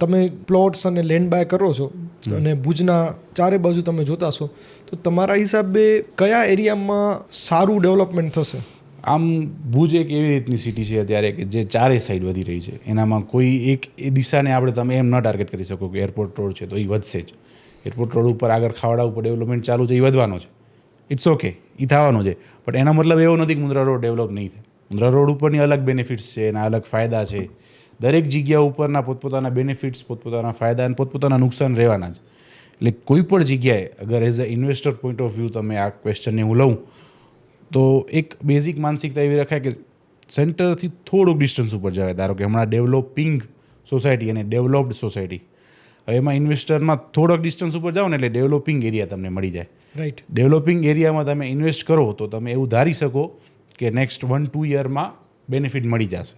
તમે પ્લોટ્સ અને land by કરો છો અને ભુજના ચારે બાજુ તમે જોતા છો તો તમારા હિસાબે કયા એરિયામાં સારું ડેવલપમેન્ટ થશે? આમ ભુજ એક એવી રીતની સિટી છે અત્યારે કે જે ચારે સાઈડ વધી રહી છે. એનામાં કોઈ એક એ દિશાને તમે એમ ન ટાર્ગેટ કરી શકો કે એરપોર્ટ રોડ છે તો એ વધશે જ. એરપોર્ટ રોડ ઉપર આગળ ખાવડા ઉપર ડેવલપમેન્ટ ચાલુ છે, એ વધવાનો છે. ઇટ્સ ઓકે, એ થવાનો છે. પણ એનો મતલબ એવો નથી કે મુન્દ્રા રોડ ડેવલપ નહીં થાય. મુન્દ્રા રોડ ઉપરની અલગ બેનિફિટ્સ છે, એના અલગ ફાયદા છે. દરેક જગ્યા ઉપરના પોતપોતાના બેનિફિટ્સ, પોતપોતાના ફાયદા અને પોતપોતાના નુકસાન રહેવાના જ. એટલે કોઈ પણ જગ્યાએ અગર as a investor point of view તમે આ ક્વેશ્ચનને હું લઉં તો એક બેઝિક માનસિકતા એવી રખાય કે સેન્ટરથી થોડુંક ડિસ્ટન્સ ઉપર જવાય. ધારો કે હમણાં ડેવલપિંગ સોસાયટી અને ડેવલપ્ડ સોસાયટી, હવે એમાં ઇન્વેસ્ટરમાં થોડોક ડિસ્ટન્સ ઉપર જાઓ ને એટલે ડેવલપિંગ એરિયા તમને મળી જાય. રાઈટ. ડેવલપિંગ એરિયામાં તમે ઇન્વેસ્ટ કરો તો તમે એવું ધારી શકો કે નેક્સ્ટ 1-2 યરમાં બેનિફિટ મળી જશે.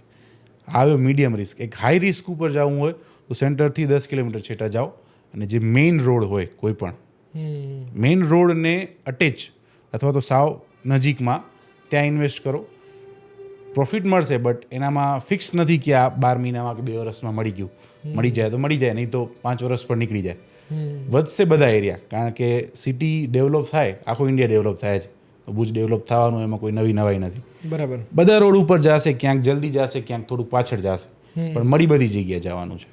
આવ્યો મીડિયમ રિસ્ક. એક હાઈ રિસ્ક ઉપર જવું હોય તો સેન્ટરથી 10 કિલોમીટર છેટા જાઓ અને જે મેઇન રોડ હોય કોઈ પણ મેઇન રોડને અટેચ અથવા તો સાવ નજીકમાં ત્યાં ઇન્વેસ્ટ કરો. પ્રોફિટ મળશે, બટ એનામાં ફિક્સ નથી કે આ 12 મહિનામાં કે 2 વર્ષમાં મળી ગયું. મળી જાય તો મળી જાય, નહીં તો 5 વર્ષ પર નીકળી જાય. વધશે બધા એરિયા, કારણ કે સિટી ડેવલપ થાય, આખો ઇન્ડિયા ડેવલપ થાય છે. ભુજ ડેવલપ થવાનું એમાં કોઈ નવી નવાઈ નથી. બરાબર. બધા રોડ ઉપર જશે, ક્યાંક જલ્દી જશે, ક્યાંક થોડુંક પાછળ જશે, પણ મળી બધી જગ્યાએ જવાનું છે.